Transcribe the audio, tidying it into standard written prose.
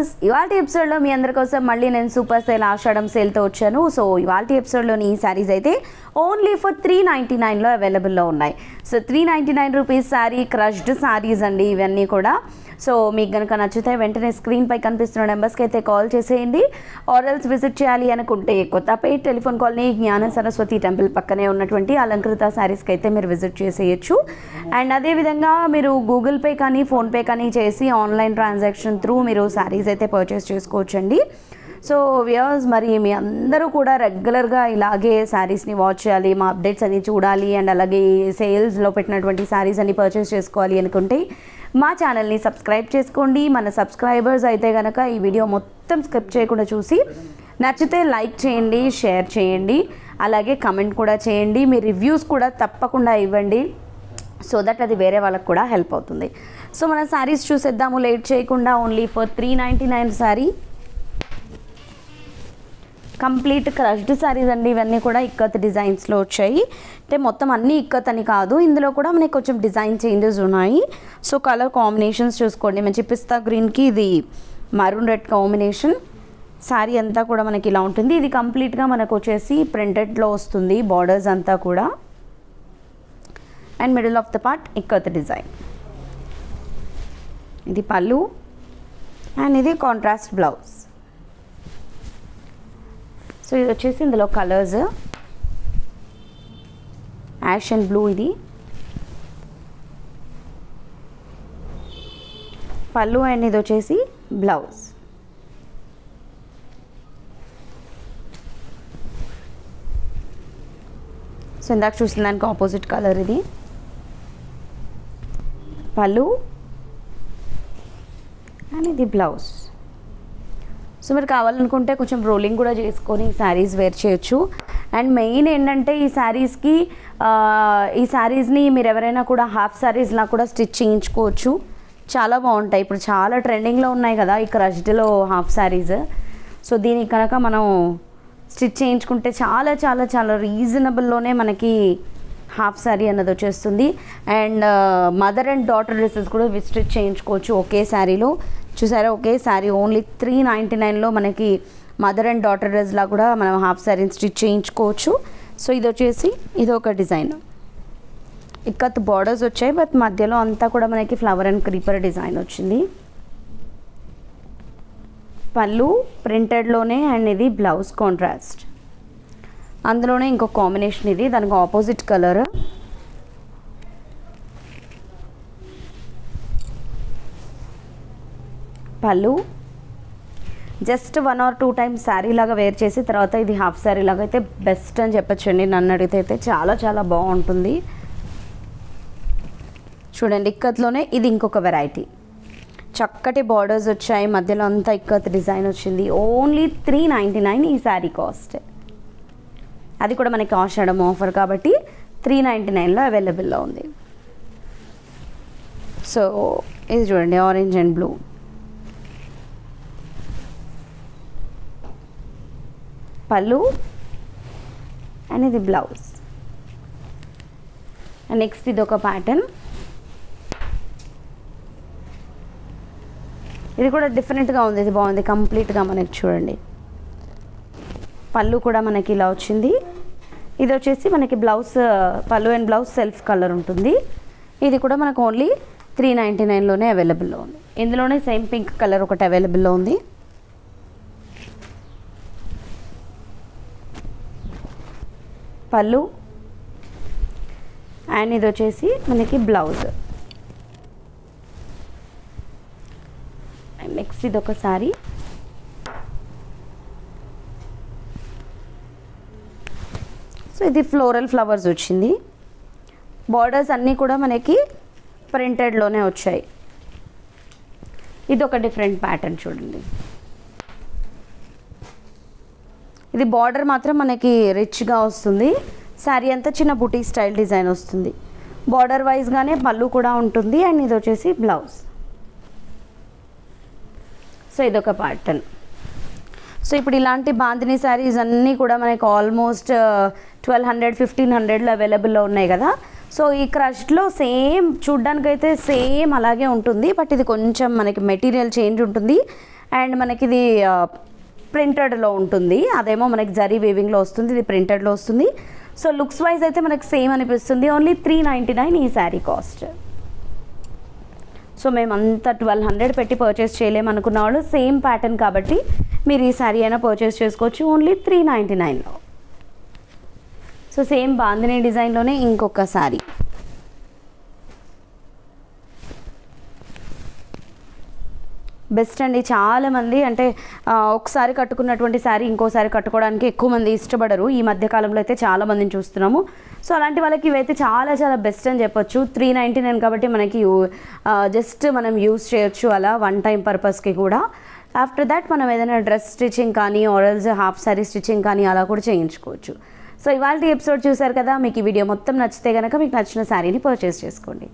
Viewers, ఇవాల్టి ఎపిసోడ్లో మీ అందరి కోసం మళ్ళీ నేను సూపర్ సేల్ ఆషాఢం సేల్తో వచ్చాను. సో ఇవాల్టి ఎపిసోడ్లోని ఈ శారీస్ అయితే ఓన్లీ ఫర్ 399లో అవైలబుల్లో ఉన్నాయి. So 399 rupees sari, crushed saris అండి ఇవన్నీ కూడా. సో మీకు కనుక నచ్చితే వెంటనే స్క్రీన్పై కనిపిస్తున్న నెంబర్స్కి అయితే కాల్ చేసేయండి. ఆర్ఎల్స్ విజిట్ చేయాలి అనుకుంటే కొత్తపేట టెలిఫోన్ కాలనీ జ్ఞాన సరస్వతి టెంపుల్ పక్కనే ఉన్నటువంటి అలంకృత శారీస్కి అయితే మీరు విజిట్ చేసేయచ్చు. అండ్ అదేవిధంగా మీరు గూగుల్ పే కానీ ఫోన్పే కానీ చేసి ఆన్లైన్ ట్రాన్సాక్షన్ త్రూ మీరు శారీస్ అయితే పర్చేస్ చేసుకోవచ్చండి. సో వ్యూవర్స్, మరి మీ అందరూ కూడా రెగ్యులర్గా ఇలాగే శారీస్ని వాచ్ చేయాలి, మా అప్డేట్స్ అన్ని చూడాలి, అండ్ అలాగే సేల్స్లో పెట్టినటువంటి శారీస్ అన్ని పర్చేస్ చేసుకోవాలి అనుకుంటే మా ఛానల్ని సబ్స్క్రైబ్ చేసుకోండి. మన సబ్స్క్రైబర్స్ అయితే కనుక ఈ వీడియో మొత్తం స్కిప్ చేయకుండా చూసి నచ్చితే లైక్ చేయండి, షేర్ చేయండి, అలాగే కమెంట్ కూడా చేయండి. మీ రివ్యూస్ కూడా తప్పకుండా ఇవ్వండి, సో దట్ అది వేరే వాళ్ళకి కూడా హెల్ప్ అవుతుంది. సో మన శారీస్ చూసేద్దాము లేట్ చేయకుండా. Only for 399 sari, complete crushed saris అండి ఇవన్నీ కూడా. ఇక్కత్ డిజైన్స్లో వచ్చాయి. అంటే మొత్తం అన్నీ ఇక్కత్ అని కాదు, ఇందులో కూడా మనకి కొంచెం డిజైన్ చేంజెస్ ఉన్నాయి. సో కలర్ కాంబినేషన్స్ చూసుకోండి, మంచి పిస్తా గ్రీన్కి ఇది మరూన్ రెడ్ కాంబినేషన్. శారీ అంతా కూడా మనకి ఇలా ఉంటుంది. ఇది కంప్లీట్గా మనకు వచ్చేసి ప్రింటెడ్లో వస్తుంది, బార్డర్స్ అంతా కూడా. And middle of the part ikat design. ఇది పళ్ళు అండ్ ఇది కాంట్రాస్ట్ బ్లౌజ్. సో ఇది వచ్చేసి ఇందులో కలర్స్ యాష్ అండ్ బ్లూ, ఇది పళ్ళు అండ్ ఇది వచ్చేసి బ్లౌజ్. సో ఇందాక చూసిన దానికి ఆపోజిట్ కలర్ ఇది పళ్ళు అండ్ ఇది బ్లౌజ్. సో మీరు కావాలనుకుంటే కొంచెం రోలింగ్ కూడా చేసుకొని శారీస్ వేర్ చేయొచ్చు. అండ్ మెయిన్ ఏంటంటే ఈ శారీస్ని మీరు ఎవరైనా కూడా హాఫ్ శారీస్లా కూడా స్టిచ్ చేయించుకోవచ్చు, చాలా బాగుంటాయి. ఇప్పుడు చాలా ట్రెండింగ్లో ఉన్నాయి కదా ఈ క్రష్డ్లో హాఫ్ శారీస్. సో దీనికి కనుక మనం స్టిచ్ చేయించుకుంటే చాలా చాలా చాలా రీజనబుల్లోనే మనకి హాఫ్ శారీ అన్నది వచ్చేస్తుంది. And mother and daughter dresses కూడా స్టిచ్ చేయించుకోవచ్చు ఒకే శారీలో. చూసారా, ఒకే శారీ ఓన్లీ 399లో మనకి మదర్ అండ్ డాటర్ డ్రెస్లా కూడా మనం హాఫ్ శారీని స్టిచ్ చేయించుకోవచ్చు. సో ఇది వచ్చేసి ఇది ఒక డిజైన్, ఇక్కత్ బార్డర్స్ వచ్చాయి, బట్ మధ్యలో అంతా కూడా మనకి ఫ్లవర్ అండ్ క్రీపర్ డిజైన్ వచ్చింది. పళ్ళు ప్రింటెడ్లోనే అండ్ ఇది బ్లౌజ్ కాంట్రాస్ట్. అందులోనే ఇంకో కాంబినేషన్ ఇది, దానికి ఆపోజిట్ కలర్. పళ్ళు జస్ట్ 1 or 2 టైమ్స్ శారీ లాగా వేర్ చేసి తర్వాత ఇది హాఫ్ శారీ లాగా అయితే బెస్ట్ అని చెప్పచ్చండి. నన్ను అడిగితే అయితే చాలా చాలా బాగుంటుంది. చూడండి, ఇక్కత్లోనే ఇది ఇంకొక వెరైటీ, చక్కటి బార్డర్స్ వచ్చాయి, మధ్యలో అంతా ఇక్కత్ డిజైన్ వచ్చింది. ఓన్లీ 399 ఈ శారీ కాస్ట్. అది కూడా మనకి ఆషాఢం ఆఫర్ కాబట్టి 399లో అవైలబుల్లో ఉంది. సో ఇది చూడండి, ఆరెంజ్ అండ్ బ్లూ, పళ్ళు అండ్ ఇది బ్లౌజ్. అండ్ నెక్స్ట్ ఇది ఒక ప్యాటర్న్, ఇది కూడా డిఫరెంట్గా ఉంది, ఇది బాగుంది కంప్లీట్గా. మనకి చూడండి పళ్ళు కూడా మనకి ఇలా వచ్చింది. ఇది వచ్చేసి మనకి బ్లౌజ్, పళ్ళు అండ్ బ్లౌజ్ సెల్ఫ్ కలర్ ఉంటుంది. ఇది కూడా మనకు ఓన్లీ 399లోనే అవైలబుల్లో ఉంది. ఇందులోనే సేమ్ పింక్ కలర్ ఒకటి అవైలబుల్లో ఉంది. పళ్ళు అండ్ ఇది వచ్చేసి మనకి బ్లౌజ్. అండ్ నెక్స్ట్ ఇది ఒక సారీ, సో ఇది ఫ్లోరల్ ఫ్లవర్స్ వచ్చింది. బార్డర్స్ అన్నీ కూడా మనకి ప్రింటెడ్లోనే వచ్చాయి. ఇది ఒక డిఫరెంట్ ప్యాటర్న్ చూడండి. ఇది బార్డర్ మాత్రం మనకి రిచ్గా వస్తుంది, శారీ అంతా చిన్న బుటీ స్టైల్ డిజైన్ వస్తుంది. బార్డర్ వైజ్గానే పళ్ళు కూడా ఉంటుంది. అండ్ ఇది వచ్చేసి బ్లౌజ్. సో ఇదొక ప్యాటర్న్. సో ఇప్పుడు ఇలాంటి బాందిని శారీస్ అన్నీ కూడా మనకి ఆల్మోస్ట్ 1200, 1500లో అవైలబుల్లో ఉన్నాయి కదా. సో ఈ క్రష్లో సేమ్ చూడ్డానికైతే సేమ్ అలాగే ఉంటుంది, బట్ ఇది కొంచెం మనకి మెటీరియల్ చేంజ్ ఉంటుంది. అండ్ మనకి ఇది ప్రింటెడ్లో ఉంటుంది, అదేమో మనకి జరీ వీవింగ్లో వస్తుంది, ఇది ప్రింటెడ్లో వస్తుంది. సో లుక్స్ వైజ్ అయితే మనకి సేమ్ అనిపిస్తుంది. ఓన్లీ 399 ఈ శారీ కాస్ట్. సో మేము అంతా 1200 పెట్టి పర్చేస్ చేయలేము అనుకున్న వాళ్ళు సేమ్ ప్యాటర్న్ కాబట్టి మీరు ఈ శారీ అయినా పర్చేస్ చేసుకోవచ్చు ఓన్లీ 399లో. సో సేమ్ బాందిని డిజైన్లోనే ఇంకొక శారీ. బెస్ట్ అండి. చాలామంది అంటే ఒకసారి కట్టుకున్నటువంటి శారీ ఇంకోసారి కట్టుకోవడానికి ఎక్కువ మంది ఇష్టపడరు. ఈ మధ్యకాలంలో అయితే చాలామందిని చూస్తున్నాము. సో అలాంటి వాళ్ళకి ఇవైతే చాలా చాలా బెస్ట్ అని చెప్పొచ్చు. 399 కాబట్టి మనకి జస్ట్ మనం యూస్ చేయొచ్చు అలా వన్ టైం పర్పస్కి కూడా. ఆఫ్టర్ దాట్ మనం ఏదైనా డ్రెస్ స్టిచ్చింగ్ కానీ ఆర్ఎల్స్ హాఫ్ శారీ స్టిచ్చింగ్ కానీ అలా కూడా చేయించుకోవచ్చు. సో ఇవాళ ఎపిసోడ్ చూసారు కదా, మీకు ఈ వీడియో మొత్తం నచ్చితే కనుక మీకు నచ్చిన శారీని పర్చేస్ చేసుకోండి.